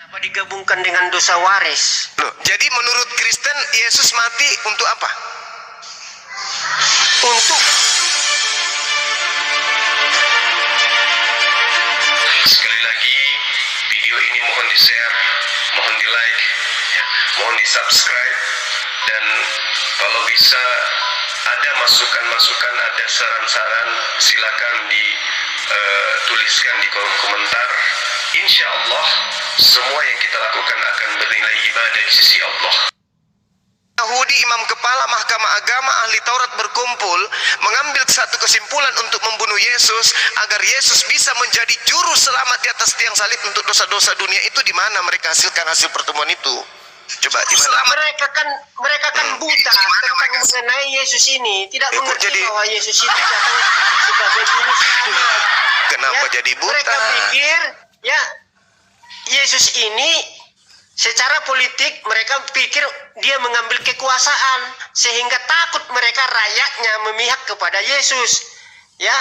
Kenapa digabungkan dengan dosa waris? Loh, jadi menurut Kristen Yesus mati untuk apa? Untuk Sekali lagi, video ini mohon di-share, mohon di-like, ya, mohon di-subscribe, dan kalau bisa ada masukan-masukan, ada saran-saran, silakan dituliskan di kolom komentar. Insya Allah, semua yang kita lakukan akan bernilai ibadah di sisi Allah. Yahudi, imam kepala mahkamah agama, ahli Taurat berkumpul mengambil satu kesimpulan untuk membunuh Yesus agar Yesus bisa menjadi juru selamat di atas tiang salib untuk dosa-dosa dunia. Itu di mana mereka hasilkan hasil pertemuan itu? Coba di mana? mereka kan buta tentang mengenai Yesus ini, tidak mengerti bahwa Yesus itu datang sebagai juru selamat. Kenapa jadi buta? Mereka pikir ya Yesus ini secara politik, mereka pikir dia mengambil kekuasaan sehingga takut mereka rakyatnya memihak kepada Yesus. Ya,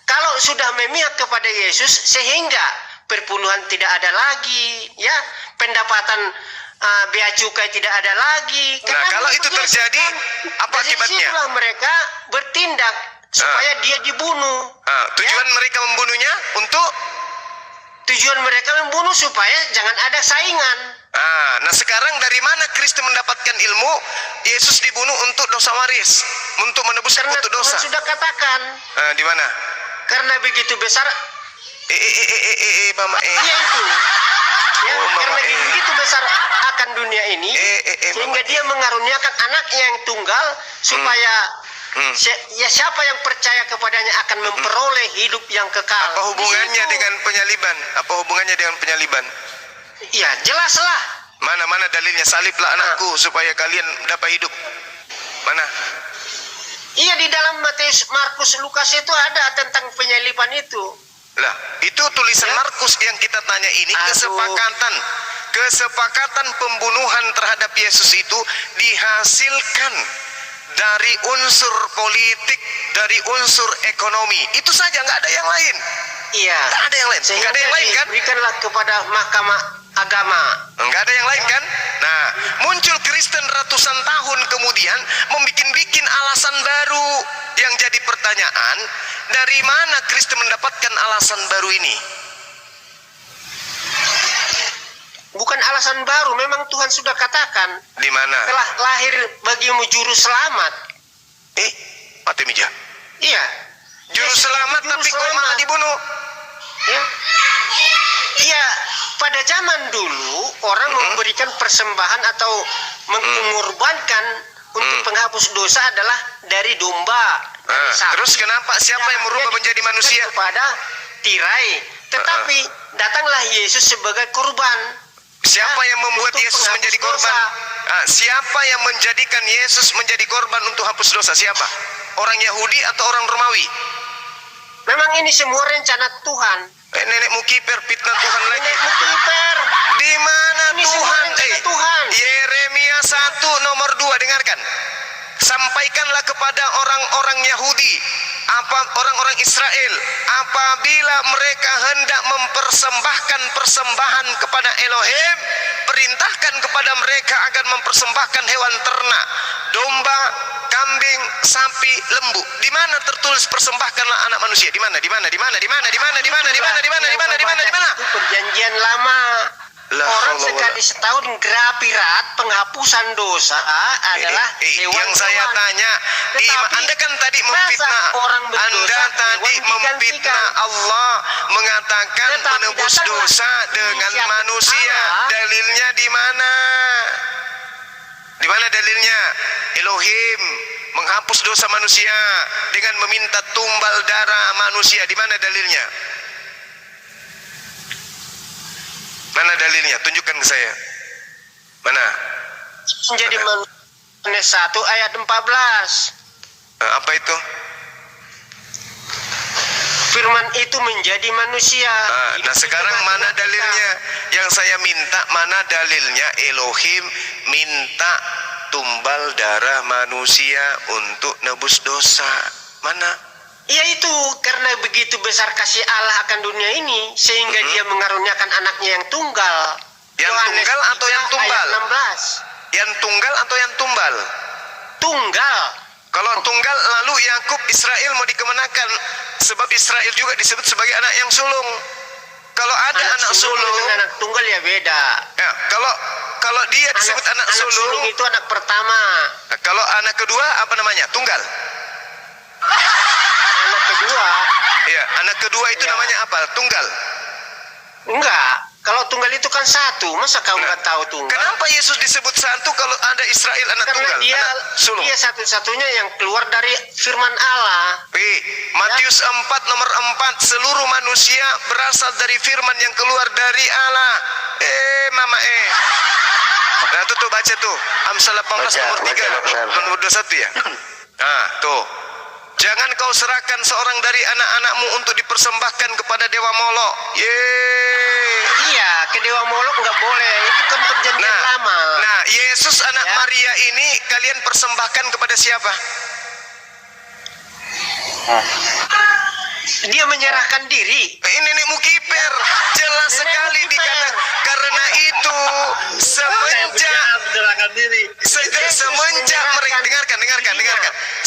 kalau sudah memihak kepada Yesus sehingga perpuluhan tidak ada lagi, ya, pendapatan bea cukai tidak ada lagi. Nah, kalau itu terjadi, apa akibatnya? Disitulah mereka bertindak supaya dia dibunuh. Tujuan mereka membunuhnya untuk? Tujuan mereka membunuh supaya jangan ada saingan. Nah, sekarang dari mana Kristen mendapatkan ilmu Yesus dibunuh untuk dosa waris, untuk menebus untuk dosa? Tuhan sudah katakan. Di mana? Karena begitu besar. Mama. Iya itu. Ya, karena begitu besar akan dunia ini, sehingga dia mengaruniakan anaknya yang tunggal supaya ya siapa yang percaya kepadanya akan memperoleh hidup yang kekal. Apa hubungannya dengan penyaliban? Apa hubungannya dengan penyaliban? Iya, jelaslah. Mana dalilnya? Saliblah anakku supaya kalian dapat hidup. Mana? Iya, di dalam Matius, Markus, Lukas itu ada tentang penyaliban itu. Lah, itu tulisan Markus yang kita tanya ini. Kesepakatan pembunuhan terhadap Yesus itu dihasilkan dari unsur politik, dari unsur ekonomi. Itu saja, nggak ada yang lain. Iya. Nggak ada yang lain. Nggak ada yang lain kan? Berikanlah kepada mahkamah agama. Nggak ada yang lain kan? Nah, muncul Kristen ratusan tahun kemudian membikin alasan baru. Yang jadi pertanyaan, dari mana Kristen mendapatkan alasan baru ini? Bukan alasan baru, memang Tuhan sudah katakan. Di mana? Telah lahir bagimu juru selamat. Mati meja. Iya. Juru selamat, tapi kok malah dibunuh? Ya. Iya, pada zaman dulu orang memberikan persembahan atau mengorbankan untuk penghapus dosa adalah dari domba. Terus kenapa? Siapa yang merubah menjadi manusia? Kepada tirai. Tetapi datanglah Yesus sebagai korban. Siapa yang membuat Yesus menjadi korban? Siapa yang menjadikan Yesus menjadi korban untuk hapus dosa? Siapa? Orang Yahudi atau orang Romawi? Memang ini semua rencana Tuhan. Nenekmu kiper, fitnah Tuhan lagi. Nenekmu kiper. Di mana Tuhan? Tuhan. Yeremia 1 nomor 2, dengarkan. Sampaikanlah kepada orang-orang Yahudi, orang-orang Israel, apabila mereka hendak mempersembahkan persembahan kepada Elohim, perintahkan kepada mereka agar mempersembahkan hewan ternak, domba, kambing, sapi, lembu. Di mana tertulis persembahkanlah anak manusia? Di mana? Itu perjanjian lama. Orang sekali setahun grafirat penghapusan dosa adalah hewan. Yang saya tanya, Anda kan tadi memfitnah. Anda tadi memfitnah Allah, mengatakan menebus dosa dengan manusia. Dalilnya di mana? Di mana dalilnya? Elohim menghapus dosa manusia dengan meminta tumbal darah manusia. Di mana dalilnya? Mana dalilnya? Tunjukkan ke saya. Mana? Menjadi manusia 1 ayat 14. Apa itu? Firman itu menjadi manusia. Nah, sekarang mana dalilnya? Yang saya minta, mana dalilnya Elohim minta tumbal darah manusia untuk nebus dosa? Mana? Ya itu, karena begitu besar kasih Allah akan dunia ini, sehingga dia mengaruniakan anaknya yang tunggal. Yang tunggal atau yang tumbal? Ayat 16. Yang tunggal atau yang tumbal? Tunggal. Kalau tunggal, lalu Yakub Israel mau dikemenakan, sebab Israel juga disebut sebagai anak yang sulung. Kalau ada anak sulung, dengan anak tunggal ya beda. ya, kalau dia disebut anak sulung, itu anak pertama. kalau anak kedua apa namanya? Tunggal. Anak kedua Ya, anak kedua itu Ya. namanya apa? Tunggal. enggak. Kalau tunggal itu kan satu. Masa kau enggak tahu tunggal? Kenapa Yesus disebut satu kalau ada Israel anak Karena tunggal, dia anak sulung? dia satu-satunya yang keluar dari firman Allah. B. Matius 4 nomor 4, seluruh manusia berasal dari firman yang keluar dari Allah. Mama. Nah, tuh baca tuh. Amsal 18 nomor 3 nomor 21 ya. Nah, tuh. Jangan kau serahkan seorang dari anak-anakmu untuk dipersembahkan kepada dewa Molok. Iya, ke dewa Molok enggak boleh. Itu kan perjanjian lama. Nah, Yesus anak Ya. Maria ini kalian persembahkan kepada siapa? Dia menyerahkan diri. Ini nenekmu kiper. Jelas Nenekmu sekali kiper. dikatakan. Karena itu semenjak mereka dengarkan.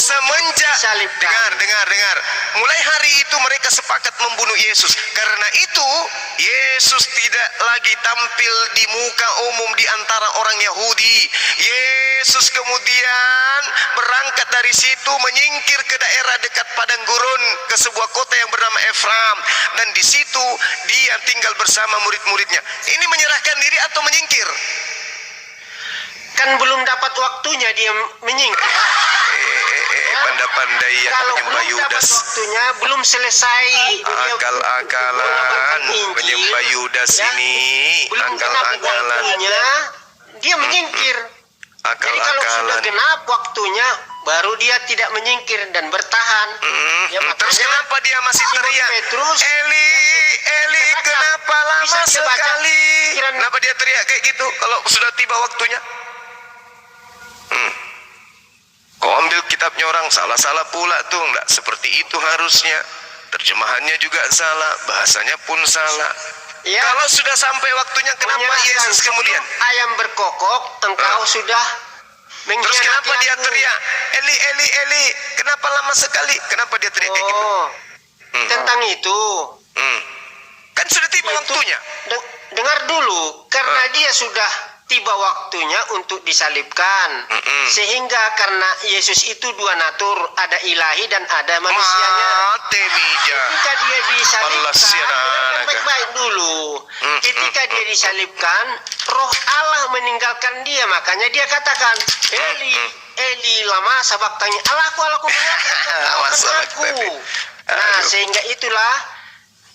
Semenjak Disalibkan. dengar. Mulai hari itu mereka sepakat membunuh Yesus. Karena itu Yesus tidak lagi tampil di muka umum di antara orang Yahudi. Yesus kemudian berangkat dari situ menyingkir ke daerah dekat padang gurun, ke sebuah kota yang bernama Efraim, dan di situ dia tinggal bersama murid-muridnya. Ini menyerahkan diri atau menyingkir? Kan belum dapat waktunya dia menyingkir. Pandai-pandai yang Kalau menyembah belum dapat Yudas. waktunya, belum selesai. Akal-akalan menyembah Yudas ini. Belum genap Akal-akalan. waktunya, dia menyingkir. Jadi kalau sudah Akal-akalan. genap waktunya, baru dia tidak menyingkir dan bertahan. Ya, Terus makanya kenapa dia masih Simon teriak? Petrus, Eli, kenapa lama Bisa dibaca sekali? pikiran- Kenapa dia teriak kayak gitu kalau sudah tiba waktunya? Kau ambil kitabnya orang, salah-salah pula tuh. Enggak seperti itu harusnya. Terjemahannya juga salah, bahasanya pun salah. Ya, Kalau sudah sampai waktunya, kenapa menyerahkan Yesus kemudian? sebelum ayam berkokok, engkau sudah Terus mengkhianati kenapa dia aku. teriak? Eli, kenapa lama sekali? Kenapa dia teriak kayak gitu? Oh, tentang itu. Kan sudah tiba waktunya. Dengar dulu, karena dia sudah tiba waktunya untuk disalibkan. Sehingga karena Yesus itu dua natur, ada ilahi dan ada manusianya. Mate mija. Ketika dia disalibkan, Palasiana, dengarkan baik-baik dulu. Ketika dia disalibkan, roh Allah meninggalkan dia. Makanya dia katakan, Eli, lama sabaktani. Allahku, Awas, maafkan aku. sabaktani. Nah, Aduh. sehingga itulah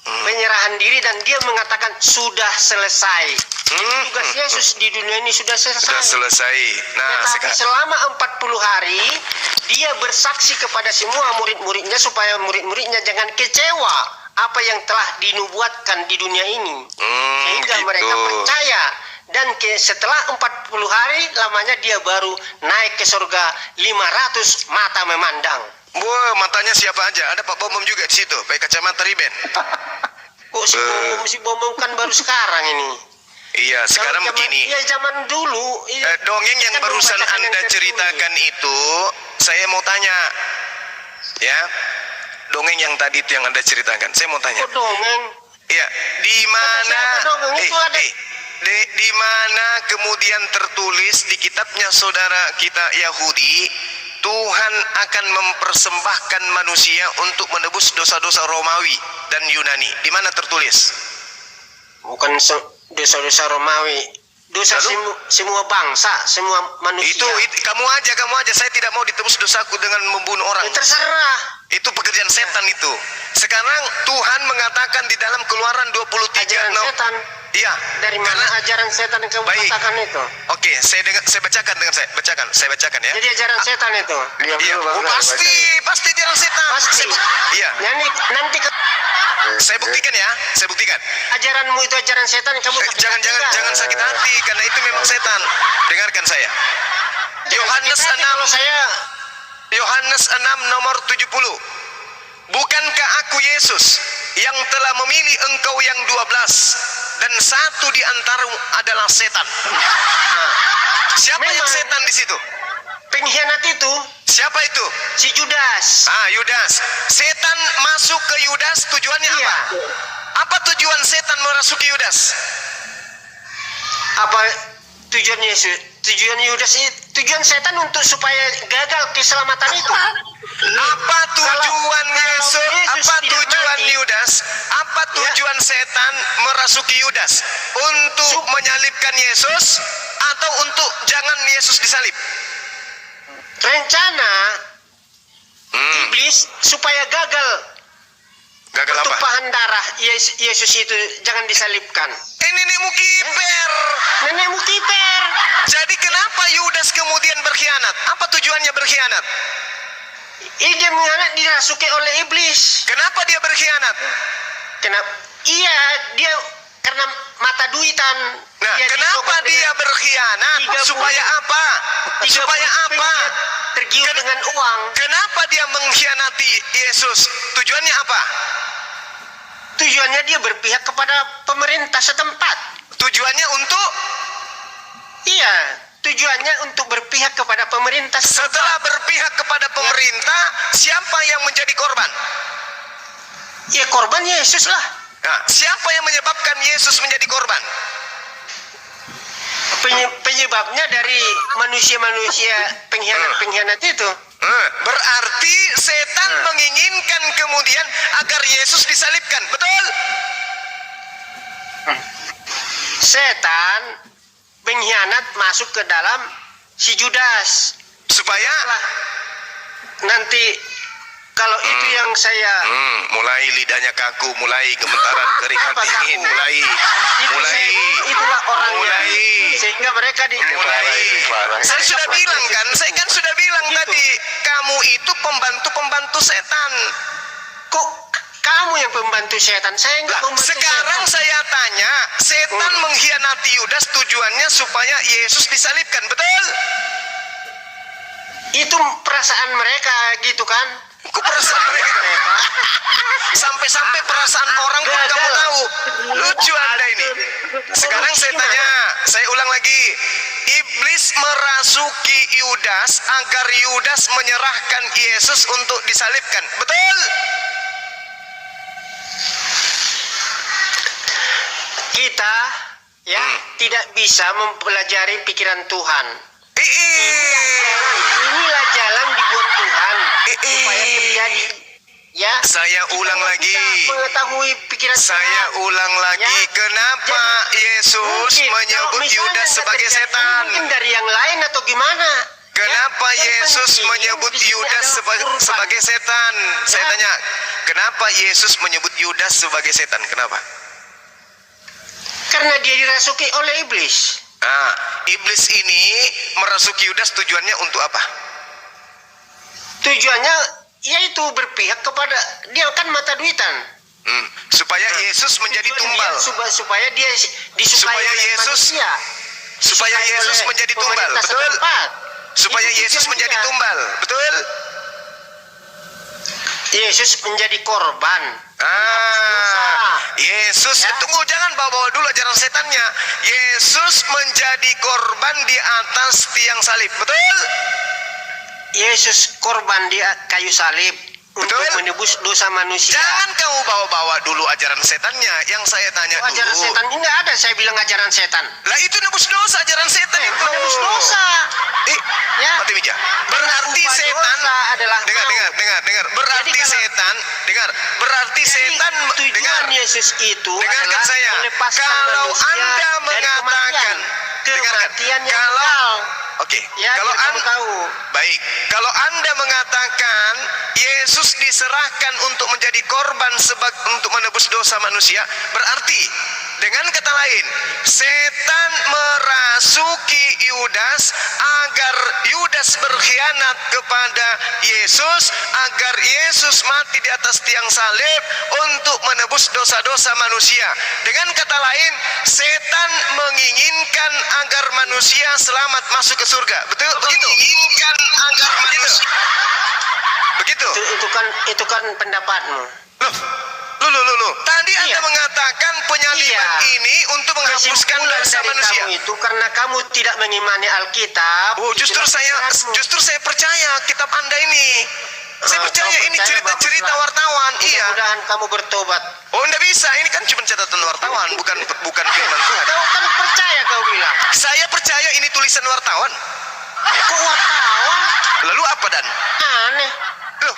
penyerahan diri, dan dia mengatakan sudah selesai. Tugas Yesus di dunia ini sudah selesai. Sudah selesai. Nah, Tetapi sekarang selama 40 hari dia bersaksi kepada semua murid-muridnya supaya murid-muridnya jangan kecewa apa yang telah dinubuatkan di dunia ini. Sehingga gitu. mereka percaya, dan setelah 40 hari lamanya dia baru naik ke surga 500 mata memandang. Wah, matanya siapa aja? Ada Pak Bomom juga di situ, pakai kacamata riben. Kok si Bomong kan baru sekarang ini. Iya, sekarang Kalau begini. Ya zaman dulu. Dongeng yang kan barusan membacakan Anda yang tertulis. ceritakan itu, saya mau tanya. Ya. Dongeng yang tadi itu yang Anda ceritakan, saya mau tanya. Kok dongeng? Ya, di mana Kata siapa dongeng? Itu ada. di mana kemudian tertulis di kitabnya saudara kita Yahudi, Tuhan akan mempersembahkan manusia untuk menebus dosa-dosa Romawi dan Yunani. Di mana tertulis? Bukan dosa-dosa Romawi, dosa Lalu? semua bangsa, semua manusia. Itu kamu aja, saya tidak mau ditebus dosaku dengan membunuh orang. Ya, terserah. Itu pekerjaan setan itu. Sekarang Tuhan mengatakan di dalam Keluaran 23 Ajaran setan. Iya. Dari mana Karena- ajaran setan yang kamu Baik. katakan itu? Oke, saya bacakan saya bacakan ya. Jadi ajaran setan itu. Iya, pasti ajaran setan. Pasti. Iya, Nanti saya buktikan ya, saya buktikan. ajaranmu itu ajaran setan, kamu sakit hati nggak? Jangan sakit hati karena itu memang setan. Dengarkan saya. Yohanes Sakit hati 6 kalau saya Yohanes 6 nomor 70. Bukankah aku Yesus yang telah memilih engkau yang 12 dan satu di antaramu adalah setan. Nah, siapa yang Memang. setan di situ? Pengkhianat itu Siapa itu? si Judas. Yudas. Setan masuk ke Yudas, tujuannya Iya. apa? Apa tujuan setan merasuki Yudas? Apa tujuan Yesus? Tujuan setan untuk supaya gagal keselamatan itu. Apa tujuan Kalau Yesus? Yesus Apa tidak tujuan mati. Yudas? Apa tujuan setan merasuki Yudas? Untuk menyalibkan Yesus atau untuk jangan Yesus disalib? Rencana iblis supaya gagal Gagal apa? tumpahan darah Yesus itu jangan disalibkan. Ini nemu kiper. Nenekmu kiper. Jadi kenapa Yudas kemudian berkhianat? Apa tujuannya berkhianat? Dia mengkhianat dirasuki oleh iblis. Kenapa dia berkhianat? Kenapa? Iya, dia karena mata duitan. Nah, Dia kenapa disogok dia dengan berkhianat? 30 Supaya apa? 30 Supaya apa? Tergiur Ken- dengan uang. Kenapa dia mengkhianati Yesus? Tujuannya apa? Tujuannya dia berpihak kepada pemerintah setempat. Tujuannya untuk Iya, tujuannya untuk berpihak kepada pemerintah setempat. setelah berpihak kepada pemerintah, siapa yang menjadi korban? Ya korban Yesus lah. Nah, siapa yang menyebabkan Yesus menjadi korban? Penyebabnya dari manusia-manusia pengkhianat itu. Berarti setan menginginkan kemudian agar Yesus disalibkan, betul? Setan pengkhianat masuk ke dalam si Judas. Supaya Lah, nanti kalau itu yang saya mulai lidahnya kaku, mulai gemetaran, keringat Apa dingin, kaku? mulai itulah orangnya. mulai. Sehingga mereka Saya sudah bilang kan, saya kan sudah bilang Gitu. tadi, kamu itu pembantu setan. Kok kamu yang pembantu setan? Saya enggak Lah, pembantu sekarang setan. saya tanya, setan mengkhianati Yudas tujuannya supaya Yesus disalibkan, betul? Itu perasaan mereka gitu kan? Kok perasaan mereka? Sampai-sampai perasaan orang pun Gagal. kamu tahu. Lucu Anda ini. Sekarang saya tanya, saya ulang lagi. Iblis merasuki Yudas agar Yudas menyerahkan Yesus untuk disalibkan. Betul? Kita ya tidak bisa mempelajari pikiran Tuhan. Inilah jalan dibuat Tuhan supaya terjadi. Ya. Saya ulang Kita lagi. bisa mengetahui pikiran Saya Tuhan. ulang lagi. Ya. Kenapa Yesus Mungkin, menyebut kalau misalnya Yudas nggak sebagai terjadi, setan? Mungkin dari yang lain atau gimana? Kenapa Ya, yang Yesus penting menyebut di sini Yudas adalah kurban. sebagai setan? Saya Ya. tanya, kenapa Yesus menyebut Yudas sebagai setan? Kenapa? Karena dia dirasuki oleh iblis. Nah, iblis ini merasuki Yudas tujuannya untuk apa? Tujuannya yaitu berpihak kepada dia kan mata duitan. Supaya Yesus menjadi Tujuan tumbal. dia supaya dia disukai Supaya oleh Yesus- manusia. Supaya Disukai Yesus oleh menjadi tumbal, pemerintah betul? setempat. Supaya Itu Yesus tujuan menjadi dia. tumbal, betul? Yesus menjadi korban. Yesus, Ya. tunggu, jangan bawa-bawa dulu ajaran setannya. Yesus menjadi korban di atas tiang salib, betul? Yesus korban di kayu salib untuk Betul. menebus dosa manusia. Jangan kamu bawa-bawa dulu ajaran setannya. Yang saya tanya Ajaran dulu. setan ini nggak ada. Saya bilang ajaran setan. Lah itu nebus dosa, ajaran setan itu. Menebus dosa. Ya. Mati meja. Berarti Upah setan dosa adalah dengar, maut. dengar. Berarti Jadi kalau- setan, dengar. Berarti setan Tujuan dengar. Yesus itu Dengarkan adalah saya. melepaskan Kalau manusia Anda dari mengatakan, dengarkan. kematian yang Kalau kekal. Oke, Ya, kalau biar kamu Anda tahu. baik, kalau Anda mengatakan Yesus diserahkan untuk menjadi korban untuk menebus dosa manusia, berarti dengan kata lain, setan merasuki Yudas agar Yudas berkhianat kepada Yesus, agar Yesus mati di atas tiang salib untuk menebus dosa-dosa manusia. Dengan kata lain, setan menginginkan agar manusia selamat masuk ke surga. Betul? Begitu? Menginginkan agar begitu. Begitu. Itu kan pendapatmu. Loh, Loh. Tadi Anda Iya. mengatakan penyaliban Iya. ini untuk menghapuskan Kesimpulan dosa dari manusia. kamu itu karena kamu tidak mengimani Alkitab. Oh, justru itulah pikiranmu. saya percaya kitab Anda ini. Saya Ah, percaya kau ini percaya, cerita-cerita baguslah. wartawan. Iya. Mudah-mudahan kamu bertobat. Oh, enggak bisa. Ini kan cuma catatan wartawan, bukan firman Tuhan. Kau kan percaya, kau bilang. Saya percaya ini tulisan wartawan. Kok wartawan? Lalu apa Dan? Aneh. Loh,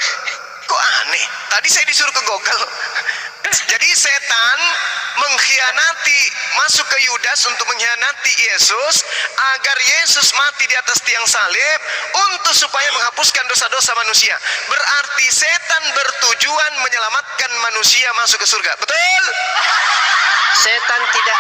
kok aneh? Tadi saya disuruh ke Google. Jadi setan mengkhianati, masuk ke Yudas untuk mengkhianati Yesus agar Yesus mati di atas tiang salib untuk supaya menghapuskan dosa-dosa manusia. Berarti setan bertujuan menyelamatkan manusia masuk ke surga. Betul? Setan tidak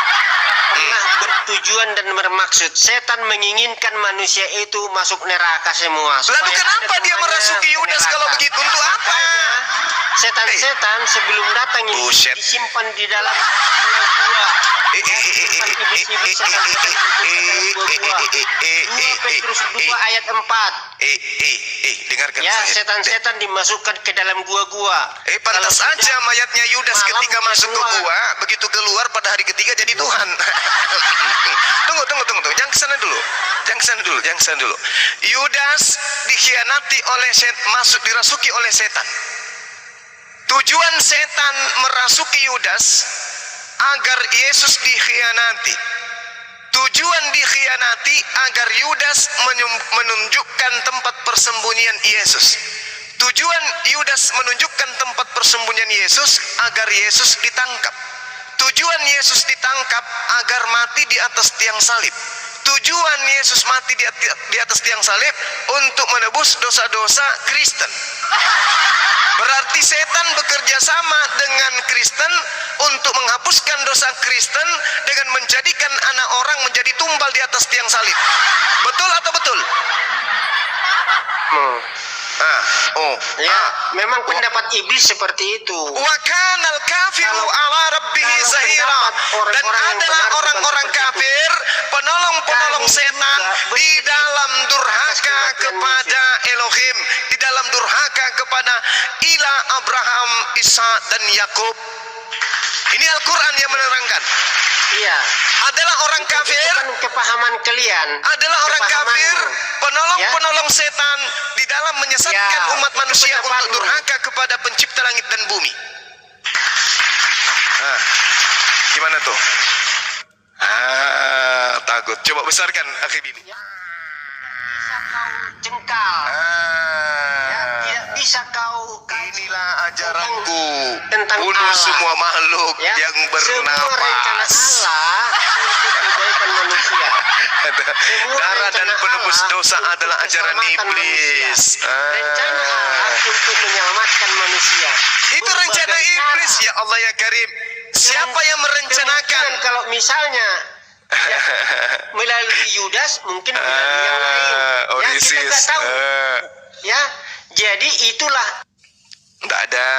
pernah bertujuan dan bermaksud. Setan menginginkan manusia itu masuk neraka semua. Lalu Supaya kenapa ada dia semuanya merasuki Yudas neraka. kalau begitu? Untuk apa? Makanya, setan-setan sebelum datang ini Buset. disimpan di dalam gua-gua. Iblis-iblis akan disimpan di dalam gua-gua. 2 Petrus 2 ayat 4. Dengarkan Ya, saya. setan-setan dimasukkan ke dalam gua-gua. Pantas Kalau aja tidak, mayatnya Yudas malam ketika dia masuk ke keluar. gua, begitu keluar pada hari ketiga jadi Tuhan. Tunggu. Jangan kesana dulu. Yudas dikhianati oleh dirasuki oleh setan. Tujuan setan merasuki Yudas agar Yesus dikhianati. Tujuan dikhianati agar Yudas menunjukkan tempat persembunyian Yesus. Tujuan Yudas menunjukkan tempat persembunyian Yesus agar Yesus ditangkap. Tujuan Yesus ditangkap agar mati di atas tiang salib. Tujuan Yesus mati di atas tiang salib untuk menebus dosa-dosa Kristen. Berarti setan bekerja sama dengan Kristen untuk menghapuskan dosa Kristen dengan menjadikan anak orang menjadi tumbal di atas tiang salib. Betul atau betul? Memang pendapat iblis seperti itu. Wa kanal kafiru Kalau- ala rabbihi kalau zahira. pendapat Dan orang-orang yang adalah benar orang-orang bukan seperti kafir penolong-penolong Kami setan juga di bersedih dalam durhaka atas kematian kepada Elohim, di dalam durhaka kepada ilah Abraham, Ishak dan Yakub. Ini Al-Quran yang menerangkan. Iya. Adalah orang kafir, Itu kan kepahaman kalian. adalah orang kafir, Kepahamanmu. penolong-penolong setan di dalam menyesatkan Ya, umat itu manusia untuk pendapatmu. durhaka kepada pencipta langit dan bumi. Gimana tuh? Takut. Coba besarkan akhi Billy. Bisa kau jengkal. Ya, tidak bisa kau Inilah ajaranku tentang bunuh Allah. semua makhluk Ya, yang semua rencana bernapas. Allah untuk kebaikan manusia. Semua Darah dan rencana penebus Allah dosa untuk adalah ajaran keselamatan iblis. manusia. Rencana Allah untuk menyelamatkan manusia. Itu rencana Berbagai iblis cara. ya Allah ya Karim. Siapa yang merencanakan? Kemungkinan kalau misalnya ya, melalui Yudas mungkin melalui yang lain. Ya, kita Odysseus. nggak tahu. Ya, jadi itulah. Tidak ada.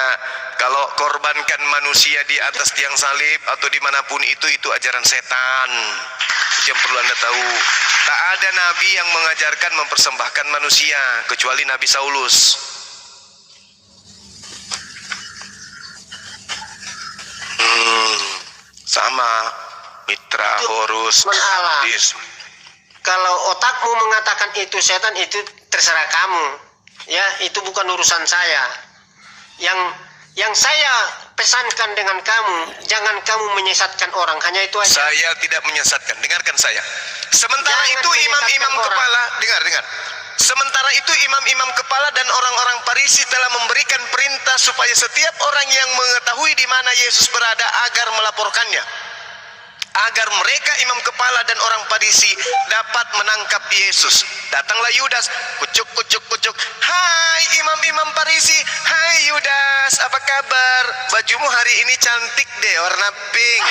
Kalau korbankan manusia di atas tiang salib atau dimanapun itu ajaran setan. Itu yang perlu Anda tahu. Tak ada nabi yang mengajarkan mempersembahkan manusia kecuali Nabi Saulus. Sama Mitra Itu Horus. Allah. Kalau otakmu mengatakan itu setan, itu terserah kamu. Ya, itu bukan urusan saya. Yang saya pesankan dengan kamu, jangan kamu menyesatkan orang, hanya itu aja. Saya tidak menyesatkan. Dengarkan saya. Sementara Jangan itu imam-imam menyesatkan kepala, dengar. Sementara itu imam-imam kepala dan orang-orang Farisi telah memberikan perintah supaya setiap orang yang mengetahui di mana Yesus berada agar melaporkannya. Agar mereka imam kepala dan orang Farisi dapat menangkap Yesus. Datanglah Yudas, kucuk. Hai imam-imam Farisi, hai Yudas, apa kabar? Bajumu hari ini cantik deh, warna pink.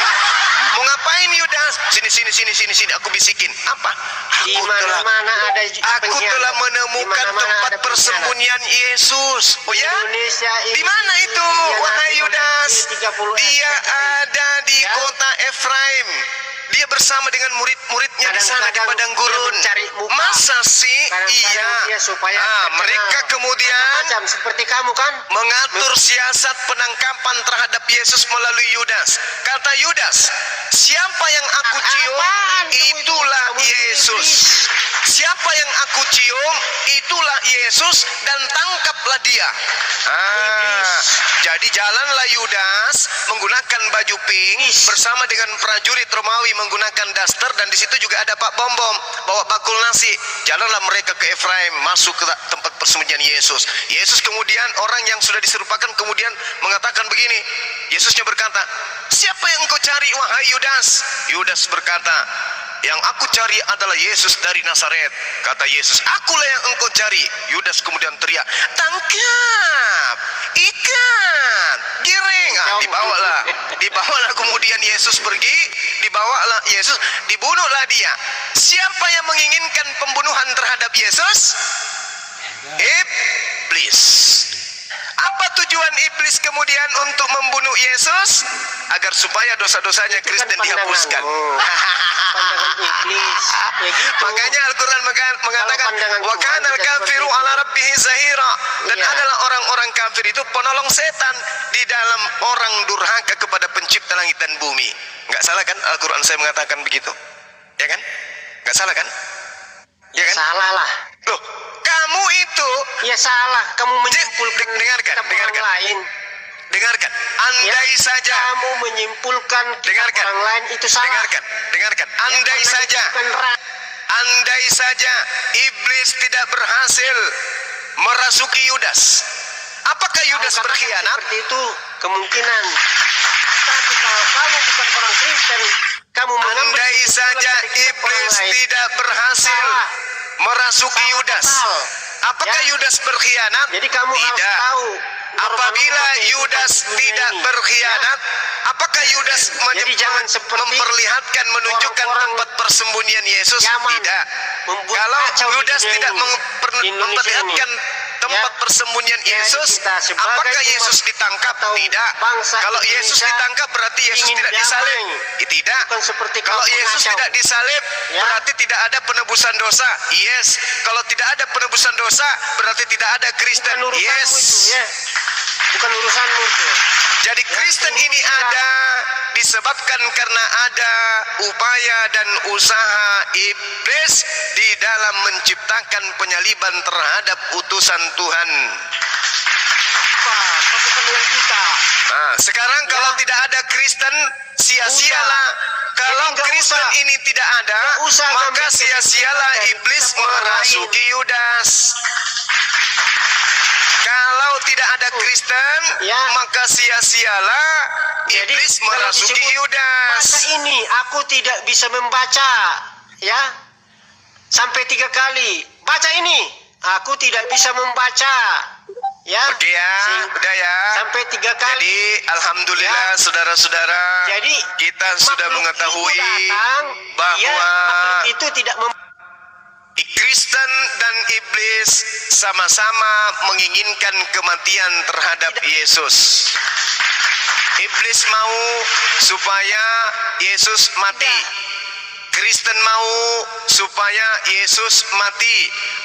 Mau ngapain Yudas? Sini, aku bisikin. Apa? Di mana-mana ada Aku telah menemukan tempat persembunyian Yesus. Oh ya? Indonesia ini Di mana itu, wahai Yudas? Dia ada di Ya. kota Efraim. dia bersama dengan murid-muridnya di sana di Kadang-kadang padang dia gurun. mencari muka. Masa sih? Kadang-kadang Iya. dia supaya terkenal. Mereka kemudian macam seperti kamu kan. mengatur siasat penangkapan terhadap Yesus melalui Yudas. Kata Yudas, siapa yang aku cium, Apaan kamu itu? itulah Kamu itu Yesus. iblis. Siapa yang aku cium, itulah Yesus, dan tangkaplah dia. Iblis. Jadi jalanlah Yudas menggunakan baju pink bersama dengan prajurit Romawi menggunakan daster, dan di situ juga ada Pak Bom-bom bawa bakul nasi. Jalanlah mereka ke Efraim, masuk ke tempat persembunyian Yesus. Yesus kemudian, orang yang sudah diserupakan kemudian mengatakan begini. Yesusnya berkata, siapa yang engkau cari wahai Yudas? Yudas berkata, yang aku cari adalah Yesus dari Nazaret. Kata Yesus, akulah yang engkau cari. Yudas kemudian teriak, tangkap, ikat, giring. Dibawalah kemudian Yesus pergi, dibawalah Yesus, dibunuhlah dia. Siapa yang menginginkan pembunuhan terhadap Yesus? Iblis. Apa tujuan iblis kemudian untuk membunuh Yesus? Agar supaya dosa-dosanya Itu kan Kristen dihapuskan. Pandangan iblis. Ya gitu. Makanya Al-Quran mengatakan pandangan wa Tuhan kana tidak al-kafiru seperti ala itu. rabbih zahira, dan Iya. adalah orang-orang kafir itu penolong setan di dalam orang durhaka kepada pencipta langit dan bumi. Enggak salah kan Al-Quran saya mengatakan begitu? Ya kan? Enggak salah kan? Ya kan? Salah lah. Loh, kamu itu Ya salah. Kamu menyimpulkan dengarkan, kitab dengarkan. orang lain. dengarkan, andai Ya, saja kamu menyimpulkan kitab dengarkan, orang lain itu salah. dengarkan, andai Karena saja itu bukan andai saja iblis tidak berhasil merasuki Yudas, apakah Yudas Kalau berkhianat? seperti itu kemungkinan. Tapi kalau kamu bukan orang Kristen, kamu mengambil Andai kesimpulan saja dari kitab iblis orang lain. tidak berhasil Salah. merasuki Salah Yudas, total. apakah Ya. Yudas berkhianat? Jadi kamu harus Tidak. tahu. Apabila Yudas tidak berkhianat, apakah Yudas Jadi jangan seperti memperlihatkan, menunjukkan orang-orang tempat persembunyian Yesus? zaman Tidak. membuat Kalau kacau di Yudas dunia tidak ini, di Indonesia memperlihatkan ini. tempat Ya. persembunyian Jadi Yesus, kita sebagai apakah umat Yesus ditangkap? atau Tidak. bangsa Kalau Yesus Indonesia ditangkap berarti Yesus ingin tidak damai. disalib. Tidak. Bukan seperti Kalau kamu Yesus mengacau. tidak disalib, Ya. berarti tidak ada penebusan dosa. Yes. Kalau tidak ada penebusan dosa, berarti tidak ada Kristen. Bukan urusanmu Yes. itu, ya. Bukan urusanmu itu. Jadi Kristen ini ada disebabkan karena ada upaya dan usaha iblis di dalam menciptakan penyaliban terhadap utusan Tuhan. Pasukan dengan kita. Nah, sekarang kalau tidak ada Kristen, sia-sialah. Kalau Jadi nggak Kristen usah. ini tidak ada, Nggak usah maka ngambil sia-sialah kesimpulan dari iblis kitab orang merasuki Yudas. Kalau tidak ada Kristen, Ya. maka sia-sialah Jadi iblis kalau merasuki disebut Yudas. Baca ini, aku tidak bisa membaca, ya. Sampai 3 kali. Baca ini, aku tidak bisa membaca, ya. Oke ya, udah ya. Sampai 3 kali. Jadi alhamdulillah Ya. saudara-saudara, Jadi kita sudah makhluk mengetahui itu datang, bahwa makhluk itu tidak Kristen dan iblis sama-sama menginginkan kematian terhadap Yesus. Iblis mau supaya Yesus mati. Kristen mau supaya Yesus mati.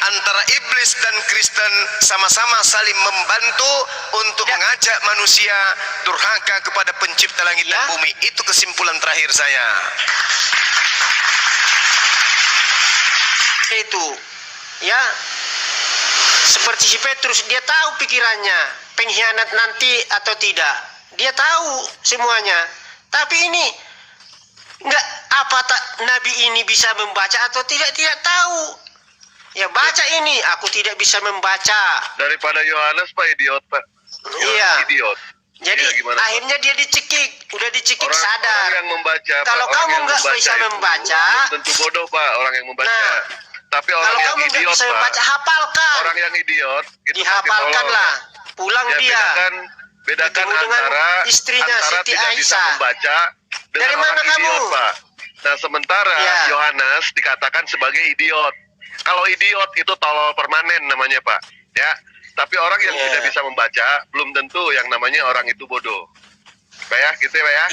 Antara iblis dan Kristen sama-sama saling membantu untuk mengajak manusia durhaka kepada pencipta langit dan Ya. bumi. Itu kesimpulan terakhir saya. itu, ya. Seperti si Petrus, dia tahu pikirannya, pengkhianat nanti atau tidak. Dia tahu semuanya. Tapi ini enggak, apa tak nabi ini bisa membaca atau tidak tahu. Ya baca ini, aku tidak bisa membaca. Daripada Yohanes Pak idiot Pak. Iya. Idiot. Jadi Iya, gimana, Pak? akhirnya dia dicekik, udah dicekik Orang sadar. yang membaca Pak, Kalau orang kamu yang nggak membaca bisa itu membaca, belum tentu bodoh Pak orang yang membaca. Nah, Tapi orang kalau yang kamu nggak idiot bisa Pak, membaca, hafalkan. orang yang idiot itu pasti Dihafalkan tolol, lah. Pak. Pulang Ya, dia. bedakan Ketemu dengan antara istrinya Siti tidak bisa Aisyah. membaca dengan Dari mana orang kamu? idiot Pak. Nah sementara Ya. Yohanes dikatakan sebagai idiot. Kalau idiot itu tolol permanen namanya Pak. Ya. Tapi orang yang Ya. tidak bisa membaca belum tentu yang namanya orang itu bodoh. Pak ya, gitu ya Pak ya.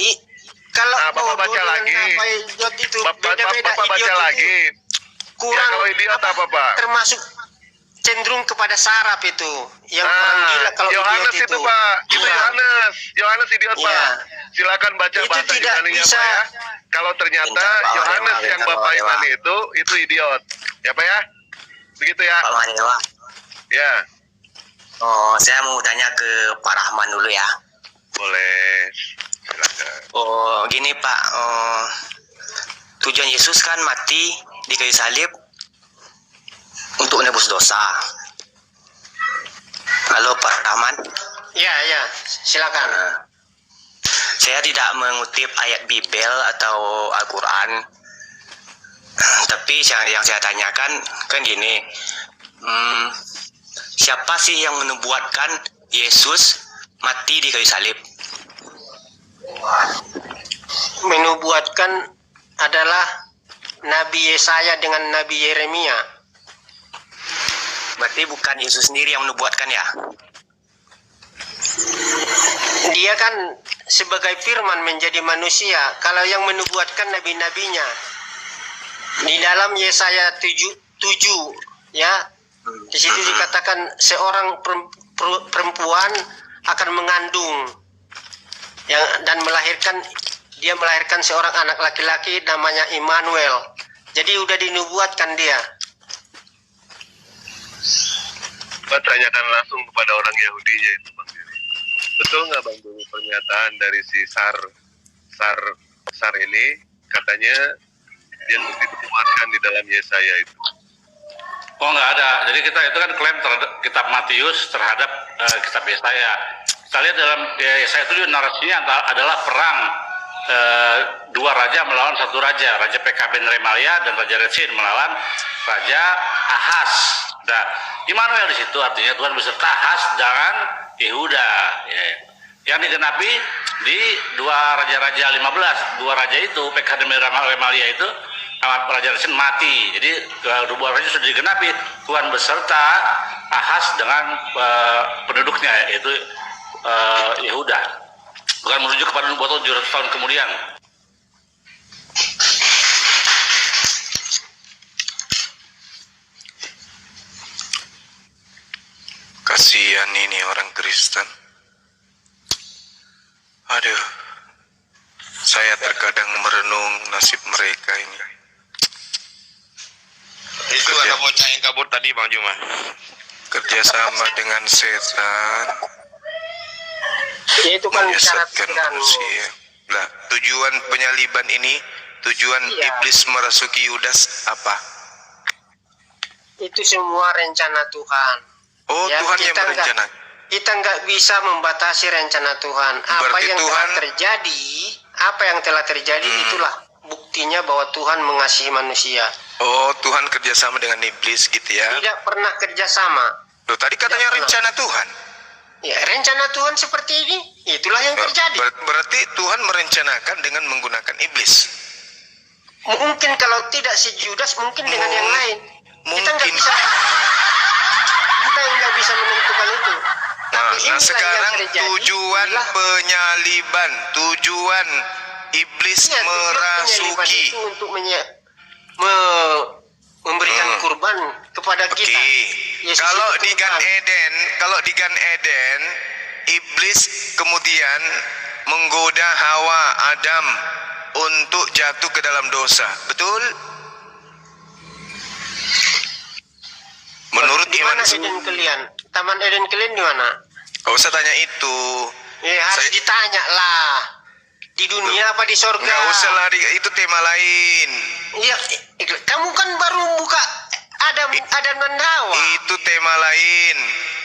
Kalau Nah, Bapak bodoh baca dengan lagi. apa idiot itu beda-beda. Bapak baca Idiot itu lagi. kurang Ya, kalau idiot apa, Pak? termasuk cenderung kepada saraf itu yang orang gila kalau Yohanes idiot itu Pak, itu Kurang. Yohanes idiot Iya. Pak. Silakan baca Itu bahasa tidak Yunaninya bisa. Pak ya. Kalau ternyata Pintar, Pak Yohanes Madewa, yang pintar, Bapak Pak Madewa. imani itu idiot. Ya Pak ya? Begitu ya? Pak Madewa. Ya, Oh, saya mau tanya ke Pak Rahman dulu ya. boleh. Silakan. Oh, gini Pak. Tujuan Yesus kan mati di kayu salib untuk menebus dosa. Halo Pak Rahman. Ya, silakan. Saya tidak mengutip ayat Bible atau Al-Quran. Tapi yang saya tanyakan kan gini. Siapa sih yang menubuatkan Yesus mati di kayu salib? Menubuatkan adalah Nabi Yesaya dengan Nabi Yeremia. Berarti bukan Yesus sendiri yang menubuatkan ya? Dia kan sebagai firman menjadi manusia. Kalau yang menubuatkan nabi-nabinya di dalam Yesaya 7 ya, di situ dikatakan seorang perempuan akan mengandung dan dia melahirkan seorang anak laki-laki namanya Immanuel. Jadi udah dinubuatkan dia. Pak tanyakan langsung kepada orang Yahudinya itu Bang Diri. Betul nggak Bang Diri pernyataan dari si Sar ini katanya dia ditubuatkan di dalam Yesaya itu? Oh nggak ada. Jadi kita itu kan klaim terhadap kitab Matius terhadap kitab Yesaya. Kita lihat dalam Yesaya itu juga narasinya adalah perang dua raja melawan satu raja, Raja PKB Remalia dan Raja Retsin melawan Raja Ahas. Nah, Immanuel di situ artinya Tuhan beserta Ahas dengan Yehuda. Ya. Yang digenapi di dua raja-raja 15. Dua raja itu PKB Remalia itu Raja Retsin mati. Jadi dua raja sudah digenapi. Tuhan beserta Ahas dengan penduduknya yaitu Yehuda. Bukan menuju kepada nubuatan 700 tahun kemudian. Kasihan ini orang Kristen. Aduh, saya terkadang merenung nasib mereka ini. Itu ada bocah yang kabur tadi Bang Juma. Kerjasama dengan setan Ya, itu kan syarat menyesatkan kan. manusia. Nah, tujuan penyaliban ini, tujuan Iya. iblis merasuki Yudas apa? Itu semua rencana Tuhan. Oh, Ya, Tuhan yang kita berencana. Kita nggak bisa membatasi rencana Tuhan. Berarti Apa yang telah terjadi itulah buktinya bahwa Tuhan mengasihi manusia. Oh, Tuhan kerjasama dengan iblis gitu ya. Tidak pernah kerjasama. Loh, tadi katanya Tidak rencana Tuhan. Ya, rencana Tuhan seperti ini, itulah yang terjadi. Berarti Tuhan merencanakan dengan menggunakan iblis. Mungkin kalau tidak si Judas, mungkin dengan yang lain. Kita nggak bisa menentukan itu. Tapi inilah yang sekarang terjadi, tujuan inilah- penyaliban, tujuan iblis Iya, tujuan merasuki. penyaliban itu untuk memberikan kurban kepada Oke. kita. Yesus Kalau itu di Gan kurban. Eden, iblis kemudian menggoda Hawa, Adam untuk jatuh ke dalam dosa. Betul? Menurut di iman mana Eden kalian? Taman Eden kalian di mana? Gak usah tanya itu. Harus Saya- ditanya lah. Di dunia apa di sorga? Gak usah lah, itu tema lain. Iya, kamu kan baru buka Adam dan Hawa. Itu tema lain.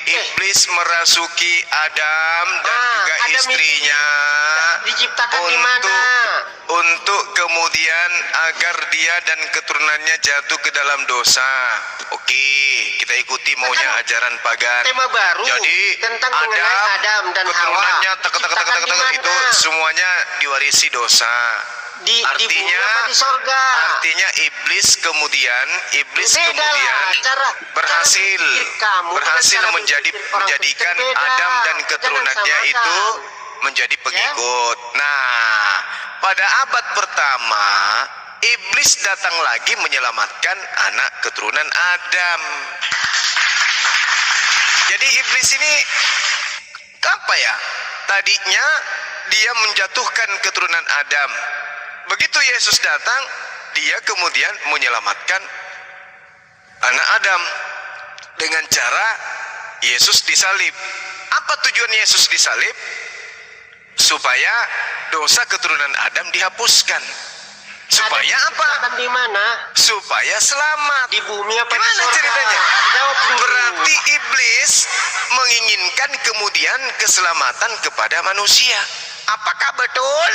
Iblis merasuki Adam dan juga Adam itu istrinya diciptakan di mana? untuk kemudian agar dia dan keturunannya jatuh ke dalam dosa. Oke, kita ikuti maunya ajaran pagan. Tema baru Jadi tentang mengenai Adam dan Hawa. keturunannya Diciptakan di mana? itu semuanya diwarisi dosa. Di bumi Artinya apa di sorga? Artinya iblis Beda kemudian lah, berhasil cara berpikir kamu berhasil dengan cara berpikir orang menjadikan Kristen beda. Adam dan Jangan keturunannya samakan. itu menjadi pengikut. Nah, pada abad pertama iblis datang lagi menyelamatkan anak keturunan Adam. Jadi iblis ini apa ya? Tadinya dia menjatuhkan keturunan Adam. Begitu Yesus datang, dia kemudian menyelamatkan anak Adam dengan cara Yesus disalib. Apa tujuan Yesus disalib? Supaya dosa keturunan Adam dihapuskan. Supaya apa? Di mana? Supaya selamat. Di bumi apa di Gimana surga? ceritanya? Jawab dulu. Berarti iblis menginginkan kemudian keselamatan kepada manusia. Apakah betul?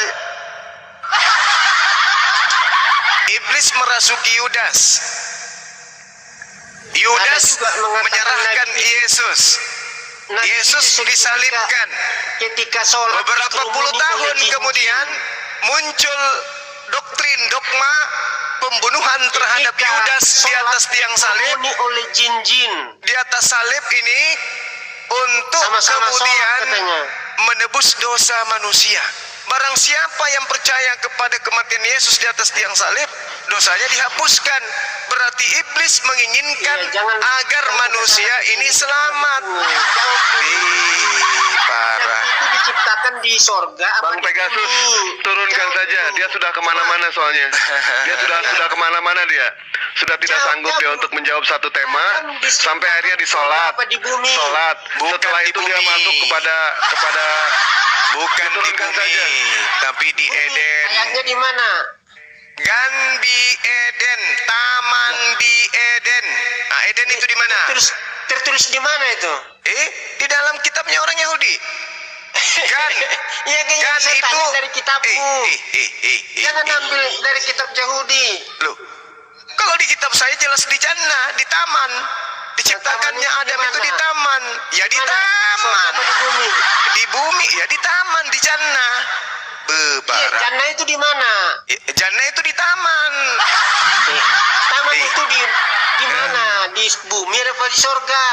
Iblis merasuki Yudas. Yudas Ada juga mengatakan menyerahkan Nabi- Yesus. Nah, Yesus ketika- disalibkan. Ketika sholat Beberapa puluh dikerumuni tahun oleh jin-jin. kemudian muncul doktrin dogma pembunuhan terhadap Ketika Yudas di sholat atas tiang salib. dikerumuni oleh jin-jin. Di atas salib ini untuk Sama-sama kemudian sholat katanya. menebus dosa manusia. Barang siapa yang percaya kepada kematian Yesus di atas tiang salib, dosanya dihapuskan. Berarti iblis menginginkan Iya, jangan- agar manusia ini selamat. Jawab dulu. Parah. Itu diciptakan di sorga apa Bang di Pegasus, bumi? turunkan Jawab saja. dulu. Dia sudah kemana-mana soalnya. Dia sudah kemana-mana dia. Sudah tidak Jawab, sanggup dia jawab. untuk menjawab satu tema. Kan di- Sampai akhirnya disolat. apa di bumi? Sholat. Bukan Setelah di itu dia bumi. masuk kepada Bukan di Diturunkan bumi, saja. tapi di Eden. Ayatnya di mana? Ganbi Eden, taman di Eden. Nah, Eden itu di mana? Tertulis di mana itu? Di dalam kitabnya orang Yahudi. Kan? Iya kayaknya Kan saya itu. tanya dari kitabmu. Jangan ambil dari kitab Yahudi. Loh, kalau di kitab saya jelas di jannah, di taman. Diciptakannya Taman itu Adam di itu mana? di taman. Ya di Mana? taman. Surga apa di bumi? Di bumi, ya di taman, di jannah. Iya, Bebarah. jannah itu di mana? Jannah itu di taman. Taman Eh. itu di mana? Di bumi apa di surga?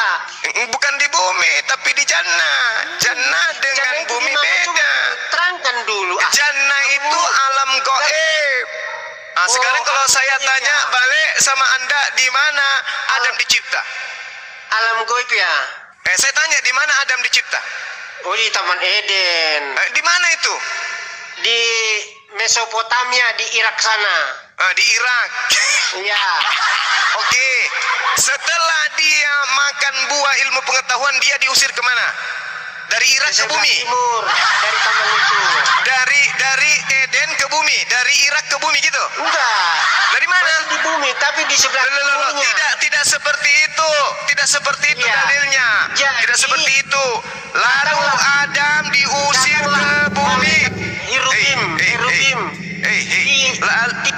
Bukan di bumi, tapi di jannah. Jannah dengan Jannah itu bumi di mana? Coba beda. terangkan dulu. Jannah itu alam goib. Nah, sekarang kalau alam saya goib tanya ya. balik sama Anda, di mana Adam dicipta? Alam goib ya. Saya tanya, di mana Adam dicipta? Oh, di Taman Eden. Di mana itu? Di Mesopotamia, di Irak sana. Di Irak. Iya. Oke. Setelah dia makan buah ilmu pengetahuan, dia diusir kemana? Dari Irak ke Sebelah bumi. timur dari taman itu. Dari Eden ke bumi, dari Irak ke bumi gitu. Enggak. Dari mana? Masih di bumi, tapi di sebelah Loh, timurnya. tidak seperti itu. Tidak seperti itu Iya. dalilnya. Jadi- Tidak seperti itu. Lalu Adam diusir ke bumi. Hirubim, Hirubim. Di-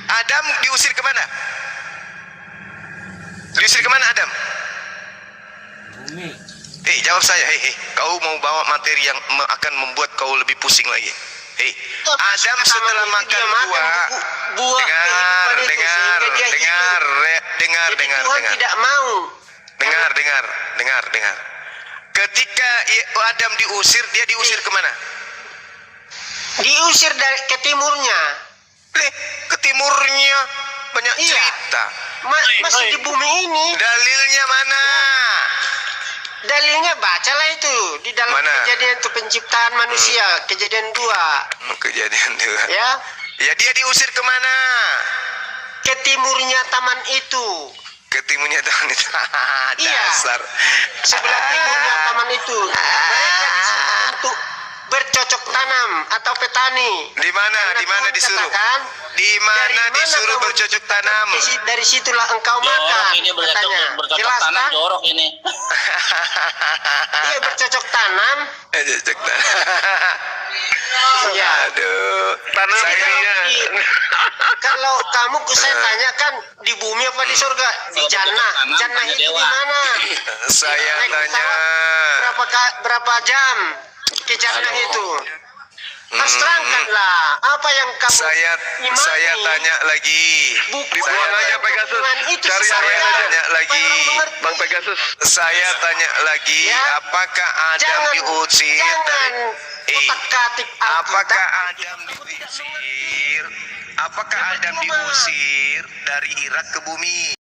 Adam diusir kemana? Diusir kemana Adam? Jawab saya. Kau mau bawa materi yang akan membuat kau lebih pusing lagi. Adam setelah makan buah. Dengar. Tuhan tidak mau. Dengar. Ketika Adam diusir, dia diusir kemana? Diusir dari ke timurnya. Ke timurnya. Banyak Iya. cerita. Masih di bumi ini. Dalilnya mana? Dalilnya bacalah itu di dalam Mana? kejadian itu penciptaan manusia, kejadian 2. Kejadian dua. Ya, Ya dia diusir kemana? ke timurnya taman itu. Ke timurnya tahun itu. Iya. Dasar. Sebelah timurnya taman itu. Mereka disuruh untuk bercocok tanam atau petani. Di mana? Karena Di mana Tuhan disuruh? katakan, Di mana dari mana disuruh kamu bercocok tanam? Dari situlah engkau makan. Jorok ini Katanya. bercocok Jelas tanam kan? jorok ini. Iya, bercocok tanam. Bercocok tanam. Iya. Aduh. tanam Saya- dirinya. Kalau kamu saya tanyakan di bumi apa di surga? Di Kalau jannah. bercocok tanam, Jannah tanya itu di dewa. mana? Saya Naik tanya. pesawat berapa jam ke jannah itu? Mas terangkanlah apa yang kamu imani. Saya tanya lagi. Dibuang aja Pegasus. Cari yang Saya lain aja. tanya lagi. Bang Pegasus. Saya tanya lagi, Ya. apakah Adam diusir dari otak-atik Apakah Alkitab. Adam diusir? Apakah Adam diusir dari Irak ke bumi?